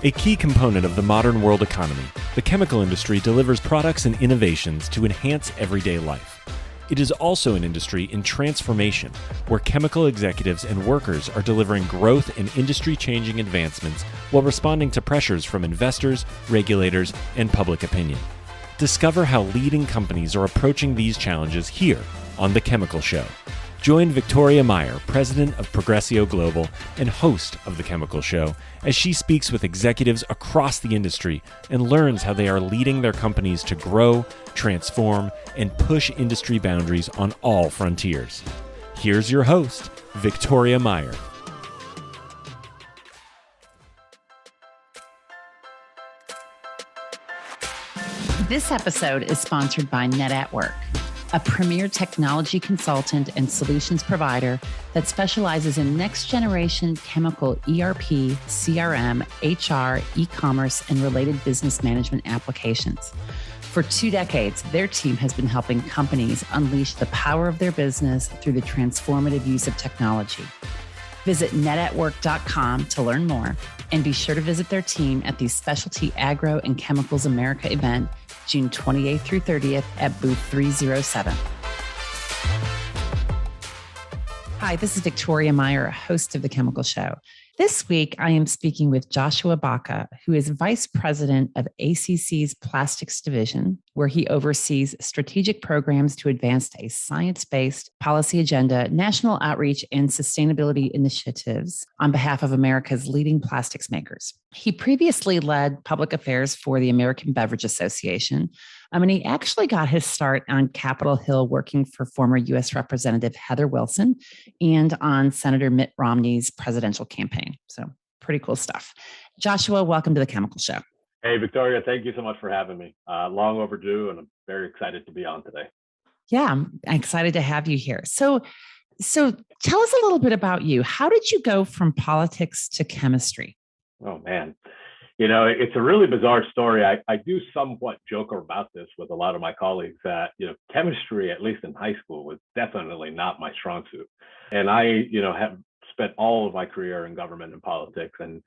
A key component of the modern world economy, the chemical industry delivers products and innovations to enhance everyday life. It is also an industry in transformation, where chemical executives and workers are delivering growth and industry-changing advancements while responding to pressures from investors, regulators, and public opinion. Discover how leading companies are approaching these challenges here on The Chemical Show. Join Victoria Meyer, president of Progressio Global and host of The Chemical Show, as she speaks with executives across the industry and learns how they are leading their companies to grow, transform, and push industry boundaries on all frontiers. Here's your host, Victoria Meyer. This episode is sponsored by Net at Work, a premier technology consultant and solutions provider that specializes in next-generation chemical ERP, CRM, HR, e-commerce, and related business management applications. For 2 decades, their team has been helping companies unleash the power of their business through the transformative use of technology. Visit netatwork.com to learn more, and be sure to visit their team at the Specialty Agro and Chemicals America event, June 28th through 30th at booth 307. Hi, this is Victoria Meyer, host of The Chemical Show. This week, I am speaking with Joshua Baca, who is Vice President of ACC's Plastics Division, where he oversees strategic programs to advance a science-based policy agenda, national outreach, and sustainability initiatives on behalf of America's leading plastics makers. He previously led public affairs for the American Beverage Association, and he actually got his start on Capitol Hill working for former U.S. Representative Heather Wilson and on Senator Mitt Romney's presidential campaign. So pretty cool stuff. Joshua, welcome to The Chemical Show. Hey, Victoria, thank you so much for having me. Long overdue, and I'm very excited to be on today. Yeah, I'm excited to have you here. So tell us a little bit about you. How did you go from politics to chemistry? Oh, man. You know, it's a really bizarre story. I do somewhat joke about this with a lot of my colleagues that, chemistry, at least in high school, was definitely not my strong suit. And I, have spent all of my career in government and politics. And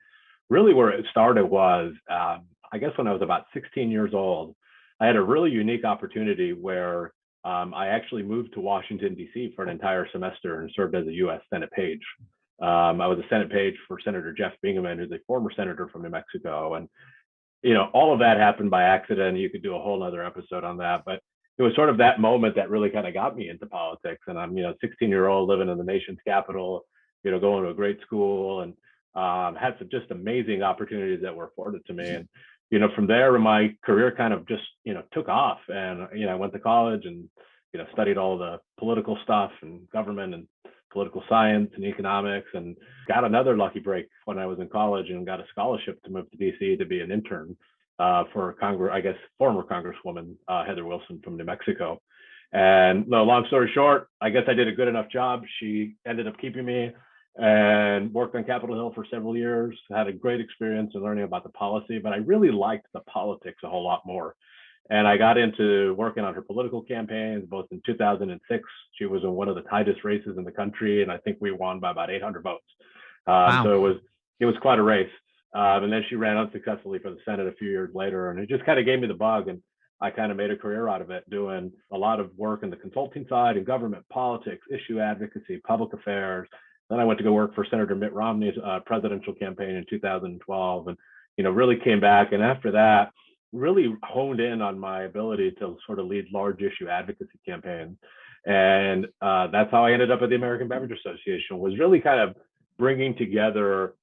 really where it started was, I guess when I was about 16 years old, I had a really unique opportunity where I actually moved to Washington, D.C. for an entire semester and served as a U.S. Senate page. I was a Senate page for Senator Jeff Bingaman, who's a former senator from New Mexico. And, all of that happened by accident. You could do a whole other episode on that. But it was sort of that moment that really kind of got me into politics. And I'm, 16-year-old living in the nation's capital, going to a great school, and had some just amazing opportunities that were afforded to me. And, from there, my career kind of just, took off. And, I went to college and, studied all the political stuff and government and political science and economics, and got another lucky break when I was in college and got a scholarship to move to DC to be an intern for former Congresswoman Heather Wilson from New Mexico. And long story short, I guess I did a good enough job. She ended up keeping me and worked on Capitol Hill for several years, had a great experience in learning about the policy, but I really liked the politics a whole lot more. And I got into working on her political campaigns, both in 2006. She was in one of the tightest races in the country, and I think we won by about 800 votes. Wow. So it was quite a race. And then she ran unsuccessfully for the Senate a few years later, and it just kind of gave me the bug, and I kind of made a career out of it, doing a lot of work in the consulting side, in government politics, issue advocacy, public affairs. Then I went to go work for Senator Mitt Romney's presidential campaign in 2012, and really came back. And after that, really honed in on my ability to sort of lead large issue advocacy campaigns. And that's how I ended up at the American Beverage Association, was really kind of bringing together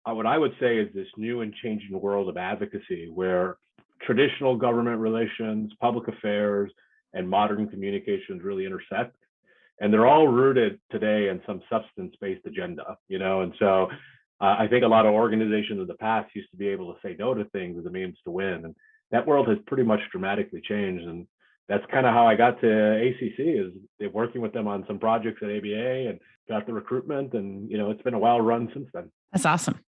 what I would say is this new and changing world of advocacy, where traditional government relations, public affairs, and modern communications really intersect. And they're all rooted today in some substance-based agenda, and so I think a lot of organizations in the past used to be able to say no to things as a means to win. And that world has pretty much dramatically changed. And that's kind of how I got to ACC, is working with them on some projects at ABA and got the recruitment. And, it's been a wild run since then. That's awesome.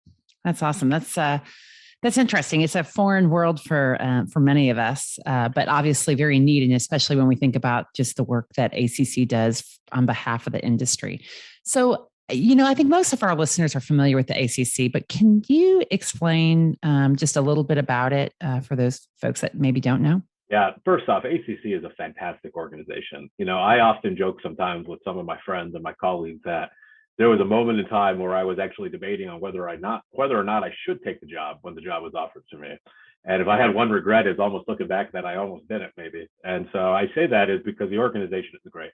That's interesting. It's a foreign world for many of us, but obviously very neat, and especially when we think about just the work that ACC does on behalf of the industry. So I think most of our listeners are familiar with the ACC, but can you explain just a little bit about it for those folks that maybe don't know? Yeah, first off, ACC is a fantastic organization. I often joke sometimes with some of my friends and my colleagues that there was a moment in time where I was actually debating on whether or not I should take the job when the job was offered to me. And if I had one regret, is almost looking back that I almost didn't maybe. And so I say that is because the organization is great.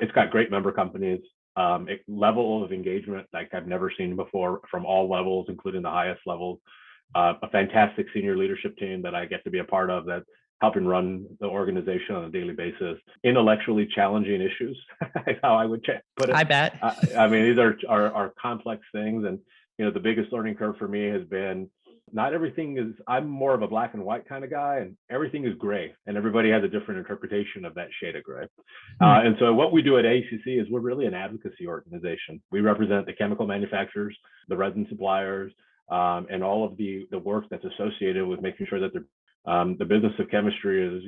It's got great member companies, level of engagement like I've never seen before from all levels, including the highest levels. A fantastic senior leadership team that I get to be a part of that's helping run the organization on a daily basis. Intellectually challenging issues, is how I would put it. I bet. I mean, these are complex things, and the biggest learning curve for me has been not everything is. I'm more of a black and white kind of guy, and everything is gray, and everybody has a different interpretation of that shade of gray. And so, what we do at ACC is we're really an advocacy organization. We represent the chemical manufacturers, the resin suppliers, and all of the work that's associated with making sure that the business of chemistry is,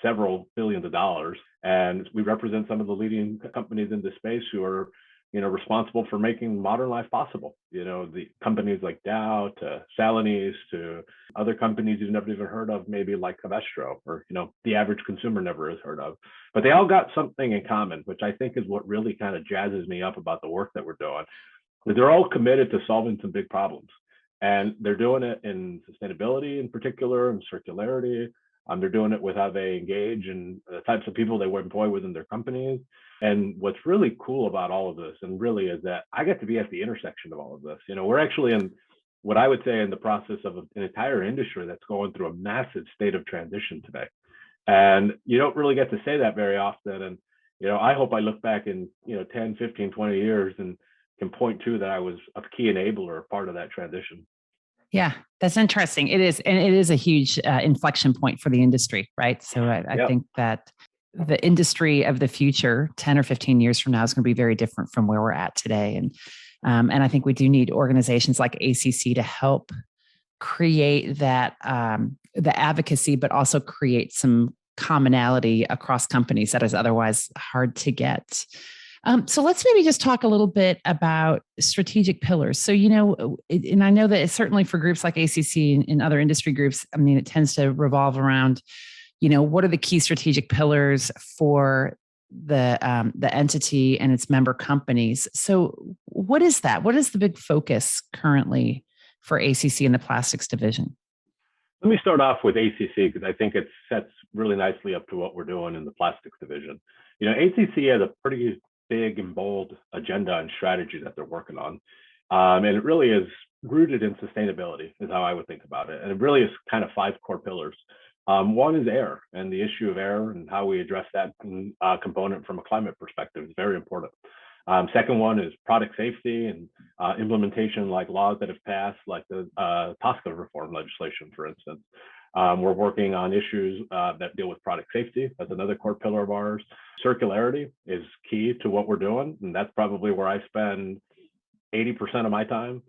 several billions of dollars. And we represent some of the leading companies in this space who are, responsible for making modern life possible. The companies like Dow to Celanese to other companies you've never even heard of, maybe like Covestro, or, the average consumer never has heard of. But they all got something in common, which I think is what really kind of jazzes me up about the work that we're doing. They're all committed to solving some big problems, and they're doing it in sustainability in particular, and circularity. They're doing it with how they engage and the types of people they employ within their companies. And what's really cool about all of this, and really, is that I get to be at the intersection of all of this. We're actually in what I would say in the process of an entire industry that's going through a massive state of transition today. And you don't really get to say that very often. And, I hope I look back in, 10, 15, 20 years and can point to that I was a key enabler, part of that transition. Yeah, that's interesting. It is, and it is a huge inflection point for the industry, right? So I Yep. think that the industry of the future, 10 or 15 years from now, is going to be very different from where we're at today. And I think we do need organizations like ACC to help create that the advocacy, but also create some commonality across companies that is otherwise hard to get. So let's maybe just talk a little bit about strategic pillars. So, and I know that it's certainly for groups like ACC and other industry groups, I mean, it tends to revolve around, what are the key strategic pillars for the entity and its member companies. So what is that? What is the big focus currently for ACC and the plastics division? Let me start off with ACC because I think it sets really nicely up to what we're doing in the plastics division. ACC has a pretty big and bold agenda and strategy that they're working on. And it really is rooted in sustainability, is how I would think about it. And it really is kind of 5 core pillars. One is air, and the issue of air and how we address that component from a climate perspective is very important. Second one is product safety and implementation, like laws that have passed, like the TSCA reform legislation, for instance. We're working on issues that deal with product safety. That's another core pillar of ours. Circularity is key to what we're doing, and that's probably where I spend 80% of my time.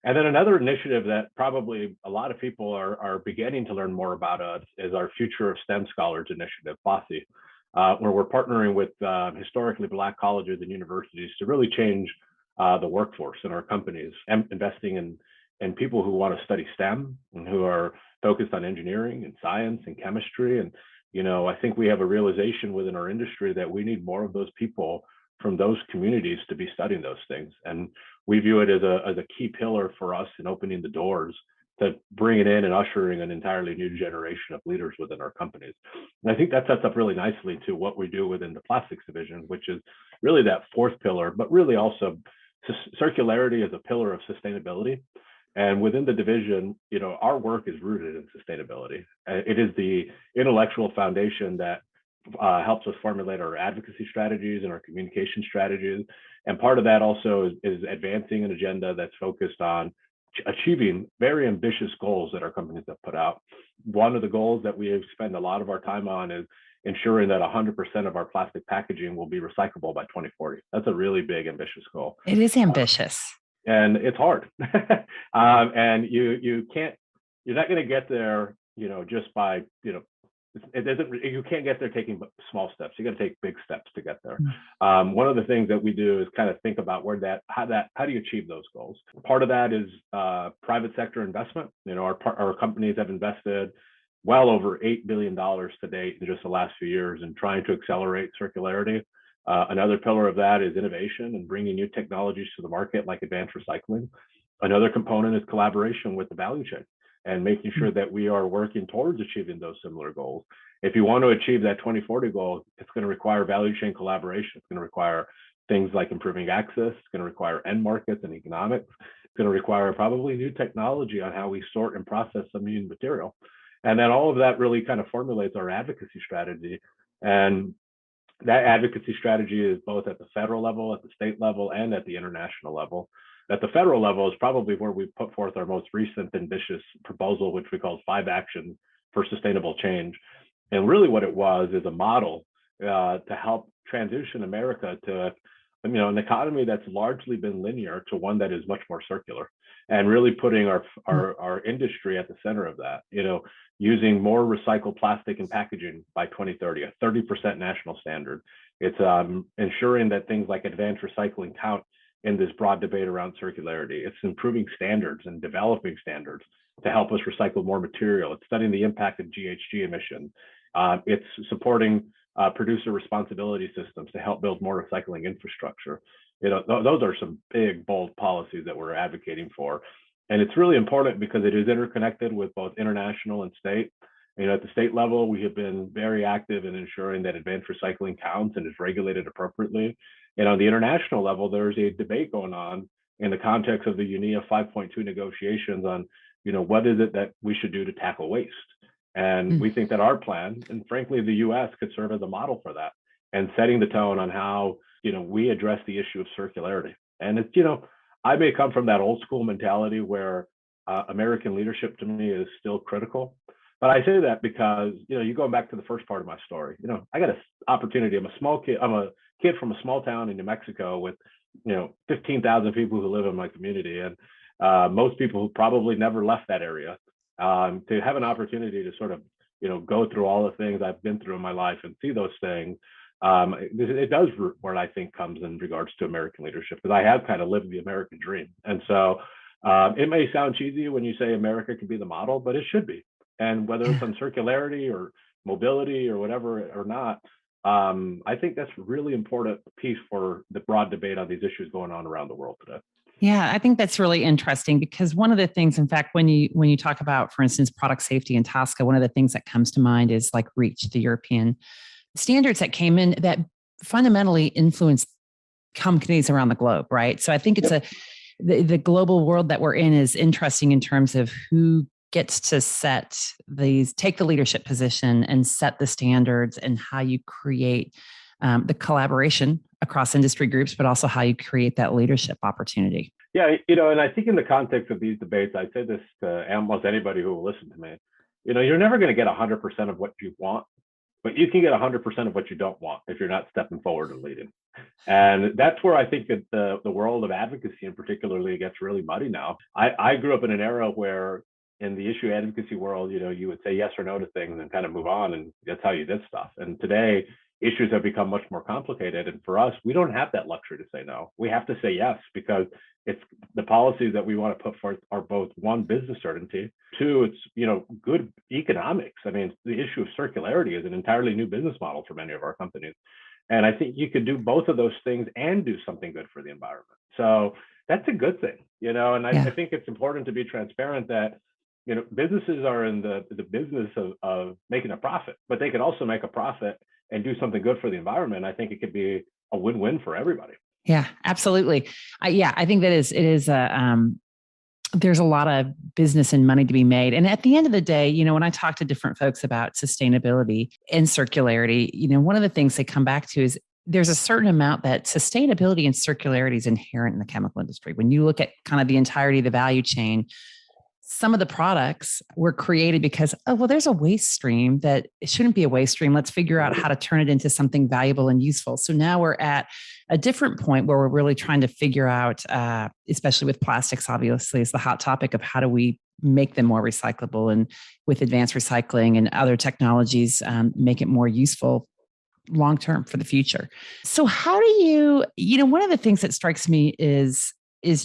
And then another initiative that probably a lot of people are beginning to learn more about us is our Future of STEM Scholars initiative, FOSSI, where we're partnering with historically Black colleges and universities to really change the workforce in our companies, and investing in people who want to study STEM and who are focused on engineering and science and chemistry. And, I think we have a realization within our industry that we need more of those people from those communities to be studying those things. And we view it as a key pillar for us in opening the doors to bringing in and ushering an entirely new generation of leaders within our companies. And I think that sets up really nicely to what we do within the plastics division, which is really that 4th pillar, but really also circularity as a pillar of sustainability. And within the division, our work is rooted in sustainability. It is the intellectual foundation that helps us formulate our advocacy strategies and our communication strategies. And part of that also is advancing an agenda that's focused on achieving very ambitious goals that our companies have put out. One of the goals that we spend a lot of our time on is ensuring that 100% of our plastic packaging will be recyclable by 2040. That's a really big, ambitious goal. It is ambitious. And it's hard. And you're not going to get there, just by, it doesn't, you can't get there taking small steps. You got to take big steps to get there. Mm. One of the things that we do is kind of think about how do you achieve those goals? Part of that is private sector investment. Our companies have invested well over $8 billion to date in just the last few years in trying to accelerate circularity. Another pillar of that is innovation and bringing new technologies to the market, like advanced recycling. Another component is collaboration with the value chain and making sure that we are working towards achieving those similar goals. If you want to achieve that 2040 goal, it's going to require value chain collaboration. It's going to require things like improving access. It's going to require end markets and economics. It's going to require probably new technology on how we sort and process some new material. And then all of that really kind of formulates our advocacy strategy. And that advocacy strategy is both at the federal level, at the state level, and at the international level. At the federal level is probably where we put forth our most recent ambitious proposal, which we call 5 Actions for Sustainable Change. And really what it was is a model to help transition America to an economy that's largely been linear to one that is much more circular, and really putting our industry at the center of that, using more recycled plastic and packaging by 2030, a 30% national standard. It's ensuring that things like advanced recycling count in this broad debate around circularity. It's improving standards and developing standards to help us recycle more material. It's studying the impact of GHG emissions. It's supporting producer responsibility systems to help build more recycling infrastructure. Those are some big, bold policies that we're advocating for. And it's really important because it is interconnected with both international and state. At the state level, we have been very active in ensuring that advanced recycling counts and is regulated appropriately. And on the international level, there's a debate going on in the context of the UNEA 5.2 negotiations on, what is it that we should do to tackle waste? And we think that our plan, and frankly, the US could serve as a model for that, and setting the tone on how, we address the issue of circularity. And it's, I may come from that old school mentality where American leadership to me is still critical. But I say that because, you go back to the first part of my story, I got an opportunity. I'm a kid from a small town in New Mexico with, 15,000 people who live in my community. And most people who probably never left that area, to have an opportunity to sort of, go through all the things I've been through in my life and see those things. It does where I think comes in regards to American leadership, because I have kind of lived the American dream. And so it may sound cheesy when you say America can be the model, but it should be. And whether it's on circularity or mobility or whatever or not, I think that's a really important piece for the broad debate on these issues going on around the world today. Yeah, I think that's really interesting, because one of the things, in fact, when you talk about, for instance, product safety in TSCA, one of the things that comes to mind is like REACH, the European standards that came in that fundamentally influenced companies around the globe, right? So I think it's the global world that we're in is interesting in terms of who gets to take the leadership position and set the standards, and how you create the collaboration across industry groups, but also how you create that leadership opportunity. Yeah, and I think in the context of these debates, I say this to almost anybody who will listen to me, you're never going to get 100% of what you want, but you can get 100% of what you don't want if you're not stepping forward and leading. And that's where I think that the world of advocacy in particularly gets really muddy now. I grew up in an era where in the issue advocacy world, you would say yes or no to things and kind of move on, and that's how you did stuff. And today, issues have become much more complicated. And for us, we don't have that luxury to say no. We have to say yes, because it's the policies that we want to put forth are both, one, business certainty, two, it's, good economics. I mean, the issue of circularity is an entirely new business model for many of our companies. And I think you could do both of those things and do something good for the environment. So that's a good thing, and I think it's important to be transparent that, businesses are in the business of making a profit, but they can also make a profit and do something good for the environment. I think it could be a win-win for everybody. Yeah, absolutely. I think that there's a lot of business and money to be made. And at the end of the day, when I talk to different folks about sustainability and circularity, one of the things they come back to is there's a certain amount that sustainability and circularity is inherent in the chemical industry. When you look at kind of the entirety of the value chain, some of the products were created because, there's a waste stream that it shouldn't be a waste stream. Let's figure out how to turn it into something valuable and useful. So now we're at a different point where we're really trying to figure out, especially with plastics, obviously, is the hot topic of how do we make them more recyclable, and with advanced recycling and other technologies, make it more useful long term for the future. So how do one of the things that strikes me is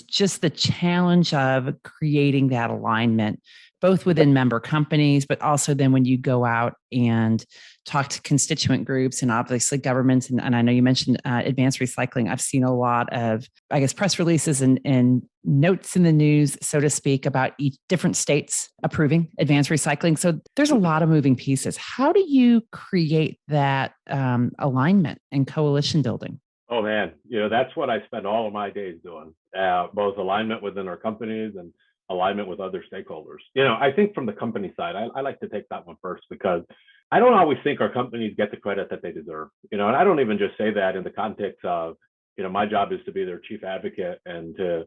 just the challenge of creating that alignment, both within member companies, but also then when you go out and talk to constituent groups and obviously governments. And I know you mentioned advanced recycling. I've seen a lot of, I guess, press releases and notes in the news, so to speak, about each different states approving advanced recycling. So there's a lot of moving pieces. How do you create that alignment and coalition building? Oh man, that's what I spend all of my days doing, both alignment within our companies and alignment with other stakeholders. I think from the company side, I like to take that one first because I don't always think our companies get the credit that they deserve. And I don't even just say that in the context of, my job is to be their chief advocate and to,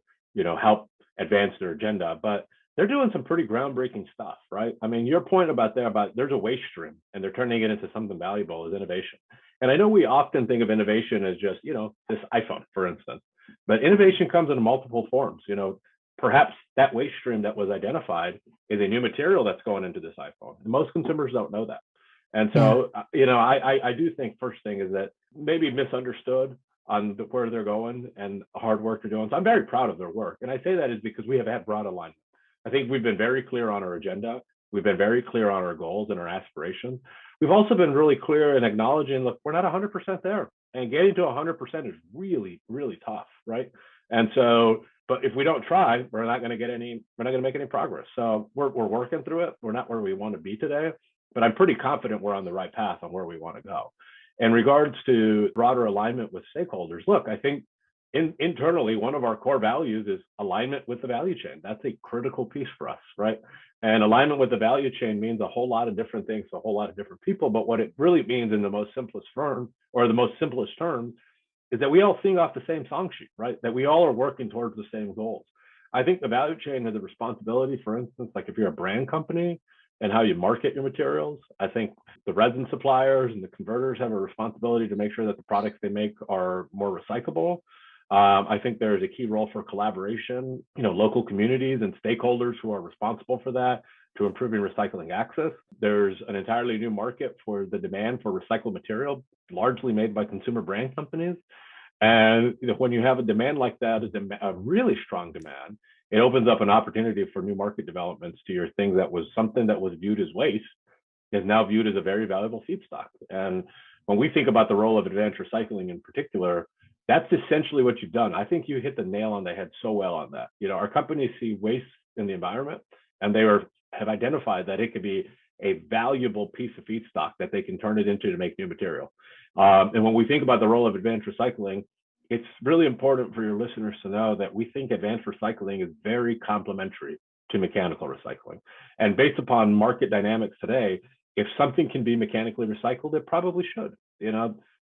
help advance their agenda, but they're doing some pretty groundbreaking stuff, right? I mean, your point about there's a waste stream and they're turning it into something valuable is innovation. And I know we often think of innovation as just, this iPhone, for instance, but innovation comes in multiple forms. Perhaps that waste stream that was identified is a new material that's going into this iPhone. And most consumers don't know that. And so, I do think first thing is that maybe misunderstood on where they're going and the hard work they're doing. So I'm very proud of their work. And I say that is because we have had broad alignment. I think we've been very clear on our agenda. We've been very clear on our goals and our aspirations. We've also been really clear in acknowledging, look, we're not 100% there. And getting to 100% is really, really tough, right? And so, but if we don't try, we're not going to make any progress. So we're working through it. We're not where we want to be today, but I'm pretty confident we're on the right path on where we want to go. In regards to broader alignment with stakeholders, look, I think internally, one of our core values is alignment with the value chain. That's a critical piece for us, right? And alignment with the value chain means a whole lot of different things to a whole lot of different people. But what it really means in the most simplest terms is that we all sing off the same song sheet, right? That we all are working towards the same goals. I think the value chain has a responsibility, for instance, like if you're a brand company and how you market your materials. I think the resin suppliers and the converters have a responsibility to make sure that the products they make are more recyclable. I think there's a key role for collaboration, local communities and stakeholders who are responsible for that to improving recycling access. There's an entirely new market for the demand for recycled material, largely made by consumer brand companies. And when you have a demand like that, a really strong demand, it opens up an opportunity for new market developments to your thing that was something that was viewed as waste is now viewed as a very valuable feedstock. And when we think about the role of advanced recycling in particular, that's essentially what you've done. I think you hit the nail on the head so well on that. Our companies see waste in the environment, and they have identified that it could be a valuable piece of feedstock that they can turn it into to make new material. And when we think about the role of advanced recycling, it's really important for your listeners to know that we think advanced recycling is very complementary to mechanical recycling. And based upon market dynamics today, if something can be mechanically recycled, it probably should.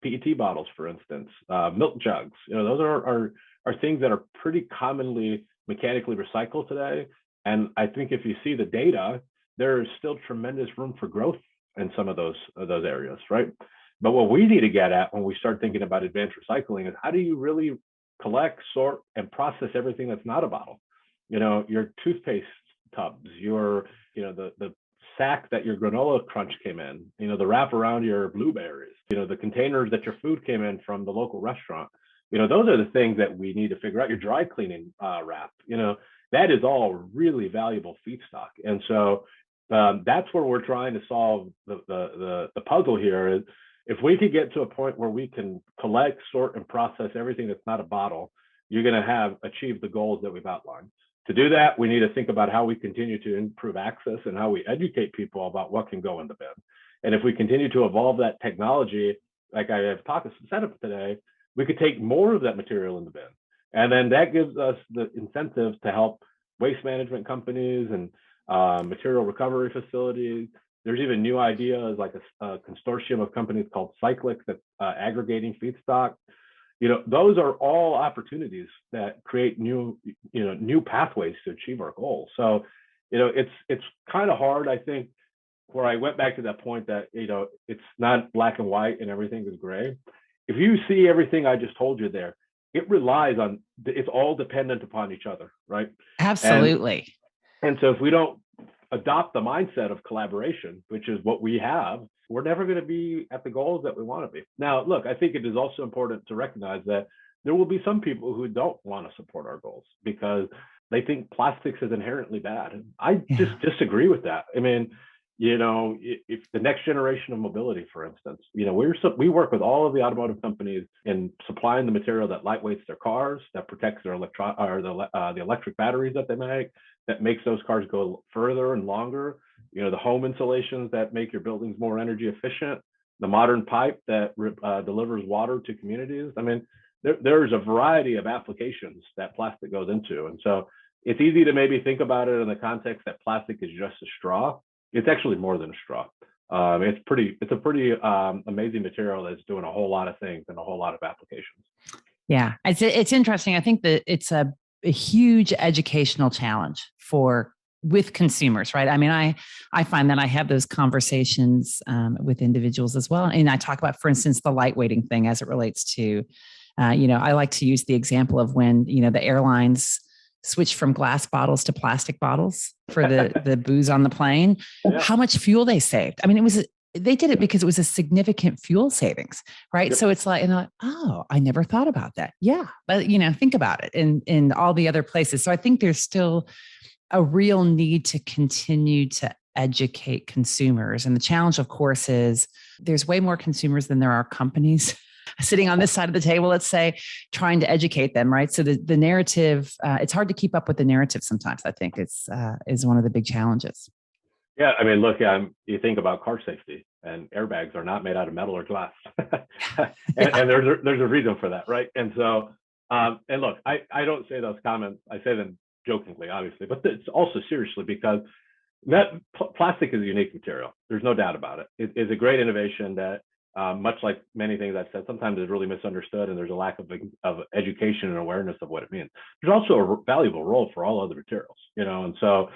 PET bottles, for instance, milk jugs, those are things that are pretty commonly mechanically recycled today. And I think if you see the data, there is still tremendous room for growth in some of those areas, right? But what we need to get at when we start thinking about advanced recycling is how do you really collect, sort, and process everything that's not a bottle? Your toothpaste tubs, the sack that your granola crunch came in, the wrap around your blueberries, the containers that your food came in from the local restaurant. Those are the things that we need to figure out. Your dry cleaning wrap, that is all really valuable feedstock. And so that's where we're trying to solve the puzzle here is if we could get to a point where we can collect, sort, and process everything that's not a bottle, you're going to have achieved the goals that we've outlined. To do that, we need to think about how we continue to improve access and how we educate people about what can go in the bin. And if we continue to evolve that technology, like I have talked set up today, we could take more of that material in the bin. And then that gives us the incentive to help waste management companies and material recovery facilities. There's even new ideas like a consortium of companies called Cyclic that's aggregating feedstock. Those are all opportunities that create new pathways to achieve our goals. So, it's kind of hard, I think, where I went back to that point that, it's not black and white and everything is gray. If you see everything I just told you there, it's all dependent upon each other, right? Absolutely. And so if we don't adopt the mindset of collaboration, which is what we have, we're never going to be at the goals that we want to be. Now, look, I think it is also important to recognize that there will be some people who don't want to support our goals because they think plastics is inherently bad. And I just disagree with that. I mean, if the next generation of mobility, for instance, we work with all of the automotive companies in supplying the material that lightweights their cars, that protects their the electric batteries that they make, that makes those cars go further and longer. The home insulations that make your buildings more energy efficient, the modern pipe that delivers water to communities. I mean, there's a variety of applications that plastic goes into. And so it's easy to maybe think about it in the context that plastic is just a straw. It's actually more than a straw. It's a pretty amazing material that's doing a whole lot of things and a whole lot of applications. Yeah, it's interesting. I think that it's a huge educational challenge with consumers, right? I mean, I find that I have those conversations with individuals as well. And I talk about, for instance, the lightweighting thing as it relates to, I like to use the example of when, the airlines switched from glass bottles to plastic bottles for the booze on the plane, how much fuel they saved. I mean, they did it because it was a significant fuel savings, right? Yep. So it's like, I never thought about that. Yeah. But, think about it in all the other places. So I think there's still a real need to continue to educate consumers. And the challenge, of course, is there's way more consumers than there are companies sitting on this side of the table, let's say, trying to educate them, right? So the narrative, it's hard to keep up with the narrative sometimes. I think is one of the big challenges. Yeah, I mean, look, you think about car safety, and airbags are not made out of metal or glass, and there's a reason for that, right? And so, and look, I don't say those comments, I say them jokingly, obviously, but it's also seriously because plastic is a unique material. There's no doubt about it. It is a great innovation that, much like many things I've said, sometimes is really misunderstood, and there's a lack of education and awareness of what it means. There's also a valuable role for all other materials, and so.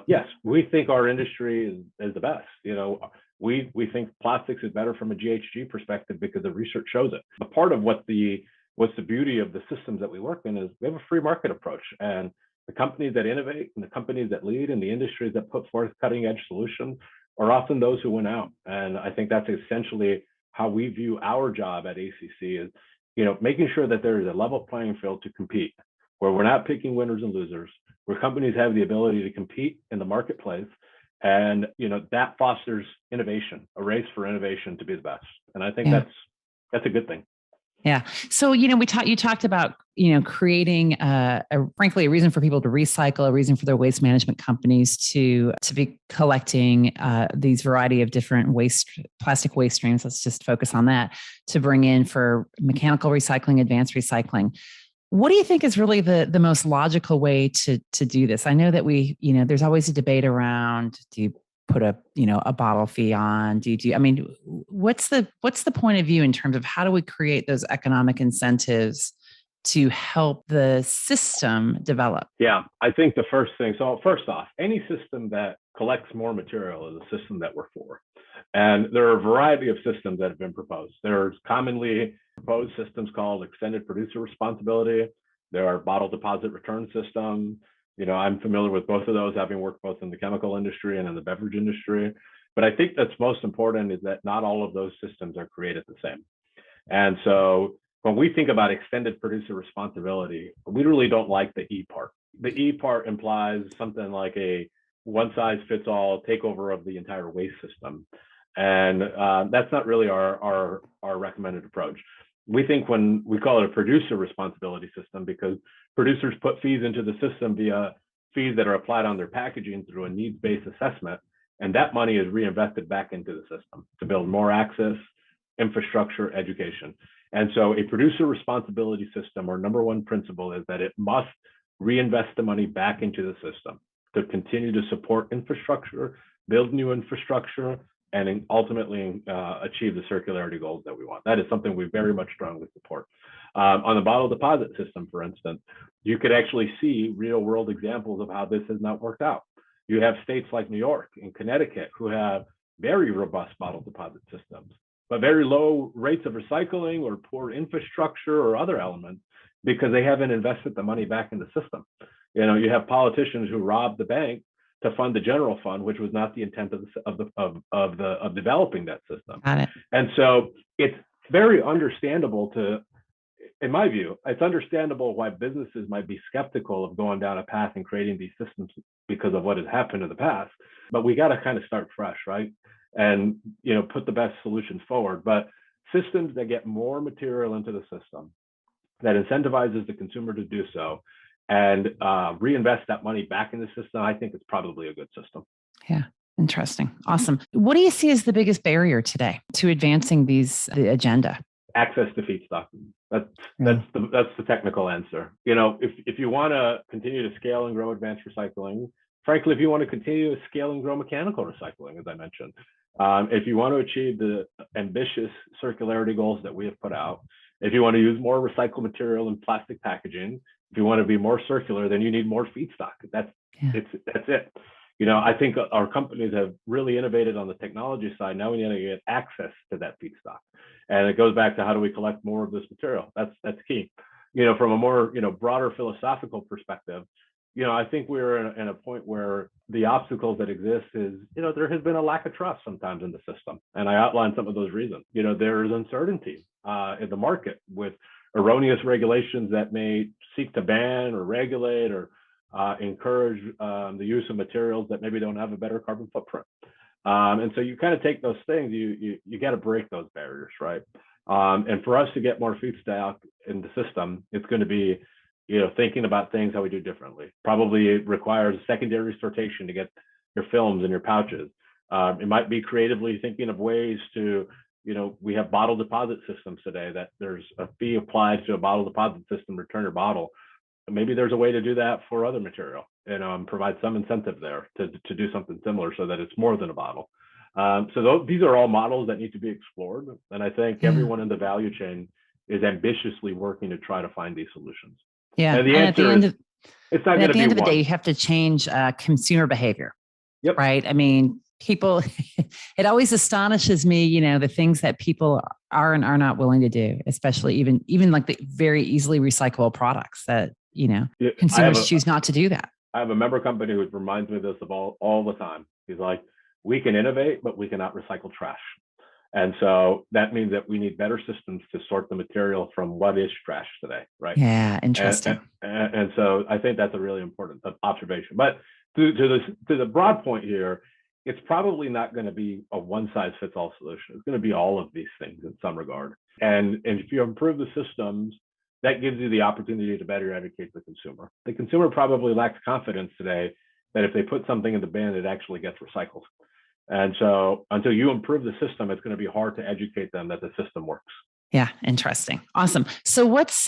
Yes, we think our industry is the best. We think plastics is better from a GHG perspective because the research shows it. But part of what's the beauty of the systems that we work in is we have a free market approach, and the companies that innovate and the companies that lead and the industries that put forth cutting edge solutions are often those who win out. And I think that's essentially how we view our job at ACC is, making sure that there is a level playing field to compete, where we're not picking winners and losers, where companies have the ability to compete in the marketplace. And, that fosters innovation, a race for innovation to be the best. And I think that's a good thing. Yeah. So, you talked about, creating frankly, a reason for people to recycle, a reason for their waste management companies to be collecting these variety of different plastic waste streams. Let's just focus on that, to bring in for mechanical recycling, advanced recycling. What do you think is really the most logical way to do this? I know that there's always a debate around, do you put a bottle fee on? What's the point of view in terms of how do we create those economic incentives to help the system develop? Yeah, I think the first thing, so first off, any system that collects more material is a system that we're for. And there are a variety of systems that have been proposed. There's commonly proposed systems called extended producer responsibility. There are bottle deposit return systems. I'm familiar with both of those, having worked both in the chemical industry and in the beverage industry. But I think that's most important is that not all of those systems are created the same. And so when we think about extended producer responsibility, we really don't like the E part. The E part implies something like a one-size-fits-all takeover of the entire waste system. And that's not really our recommended approach. We think when we call it a producer responsibility system, because producers put fees into the system via fees that are applied on their packaging through a needs-based assessment, and that money is reinvested back into the system to build more access, infrastructure, education. And so a producer responsibility system, our number one principle is that it must reinvest the money back into the system to continue to support infrastructure, build new infrastructure, and ultimately achieve the circularity goals that we want. That is something we very much strongly support. On the bottle deposit system, for instance, you could actually see real world examples of how this has not worked out. You have states like New York and Connecticut who have very robust bottle deposit systems, but very low rates of recycling or poor infrastructure or other elements because they haven't invested the money back in the system. You have politicians who rob the bank to fund the general fund, which was not the intent of developing that system. Got it. And so it's very understandable in my view, it's understandable why businesses might be skeptical of going down a path and creating these systems because of what has happened in the past. But we got to kind of start fresh, right? And put the best solutions forward. But systems that get more material into the system, that incentivizes the consumer to do so, and reinvest that money back in the system, I think it's probably a good system. Yeah. Interesting. Awesome. What do you see as the biggest barrier today to advancing the agenda? Access to feedstock. That's the technical answer. If you want to continue to scale and grow advanced recycling, frankly, if you want to continue to scale and grow mechanical recycling, as I mentioned, if you want to achieve the ambitious circularity goals that we have put out, if you want to use more recycled material in plastic packaging, if you want to be more circular, then you need more feedstock. That's it. I think our companies have really innovated on the technology side. Now we need to get access to that feedstock. And it goes back to how do we collect more of this material? That's key. From a more, broader philosophical perspective, I think we're in a point where the obstacles that exist is, there has been a lack of trust sometimes in the system. And I outlined some of those reasons. There is uncertainty in the market with erroneous regulations that may seek to ban or regulate or encourage the use of materials that maybe don't have a better carbon footprint. And so you kind of take those things, you got to break those barriers, right? And for us to get more feedstock in the system, it's going to be, thinking about things how we do differently. Probably it requires secondary sortation to get your films and your pouches. It might be creatively thinking of ways to, we have bottle deposit systems today that there's a fee applied to a bottle deposit system, return your bottle. Maybe there's a way to do that for other material and provide some incentive there to do something similar so that it's more than a bottle. So these are all models that need to be explored. And I think everyone in the value chain is ambitiously working to try to find these solutions. Yeah. And the answer is, it's not going to be one. At the end of the day, you have to change consumer behavior. Yep. Right. I mean, people, it always astonishes me, the things that people are and are not willing to do, especially even like the very easily recyclable products that, consumers choose not to do that. I have a member company who reminds me of this all the time. He's like, we can innovate, but we cannot recycle trash. And so that means that we need better systems to sort the material from what is trash today, right? Yeah, interesting. And so I think that's a really important observation. But to the broad point here, it's probably not going to be a one-size-fits-all solution. It's going to be all of these things in some regard. And if you improve the systems, that gives you the opportunity to better educate the consumer. The consumer probably lacks confidence today that if they put something in the bin, it actually gets recycled. And so until you improve the system, it's going to be hard to educate them that the system works. Yeah, interesting. Awesome. So what's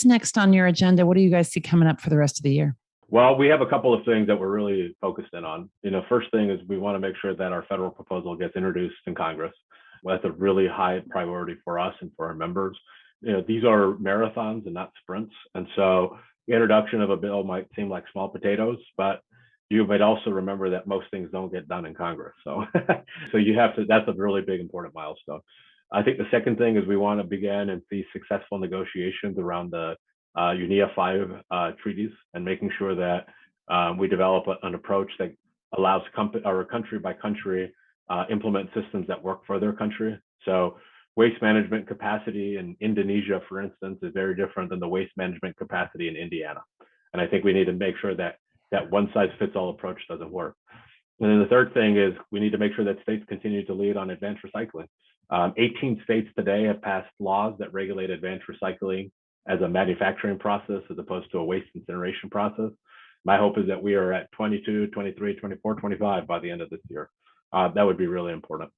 next on your agenda? What do you guys see coming up for the rest of the year? Well, we have a couple of things that we're really focused in on. First thing is we want to make sure that our federal proposal gets introduced in Congress. Well, that's a really high priority for us and for our members. These are marathons and not sprints. And so the introduction of a bill might seem like small potatoes, but you might also remember that most things don't get done in Congress. So, that's a really big, important milestone. I think the second thing is we want to begin and see successful negotiations around the UNEA 5 treaties and making sure that we develop an approach that allows country by country implement systems that work for their country. So waste management capacity in Indonesia, for instance, is very different than the waste management capacity in Indiana. And I think we need to make sure that one-size-fits-all approach doesn't work. And then the third thing is we need to make sure that states continue to lead on advanced recycling. 18 states today have passed laws that regulate advanced recycling as a manufacturing process as opposed to a waste incineration process. My hope is that we are at 22, 23, 24, 25 by the end of this year. That would be really important.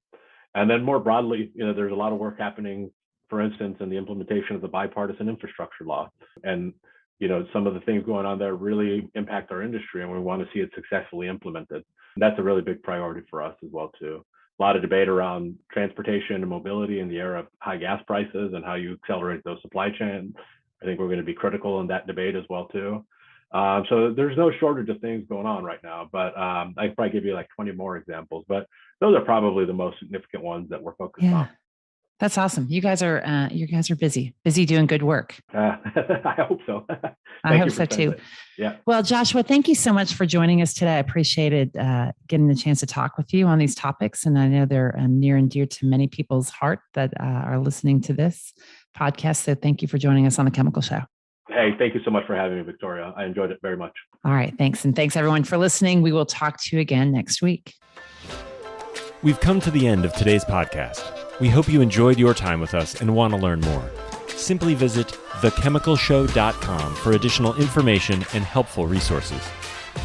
And then more broadly, there's a lot of work happening, for instance, in the implementation of the bipartisan infrastructure law. And some of the things going on there really impact our industry, and we want to see it successfully implemented. And that's a really big priority for us as well, too. A lot of debate around transportation and mobility in the era of high gas prices and how you accelerate those supply chains. I think we're going to be critical in that debate as well, too. So there's no shortage of things going on right now, but I could probably give you like 20 more examples, but those are probably the most significant ones that we're focused on. That's awesome. You guys are busy doing good work. I hope so. I hope so too. Yeah. Well, Joshua, thank you so much for joining us today. I appreciated getting the chance to talk with you on these topics. And I know they're near and dear to many people's heart that are listening to this podcast. So thank you for joining us on The Chemical Show. Hey, thank you so much for having me, Victoria. I enjoyed it very much. All right. Thanks. And thanks everyone for listening. We will talk to you again next week. We've come to the end of today's podcast. We hope you enjoyed your time with us and want to learn more. Simply visit thechemicalshow.com for additional information and helpful resources.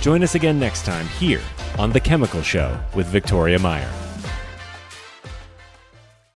Join us again next time here on The Chemical Show with Victoria Meyer.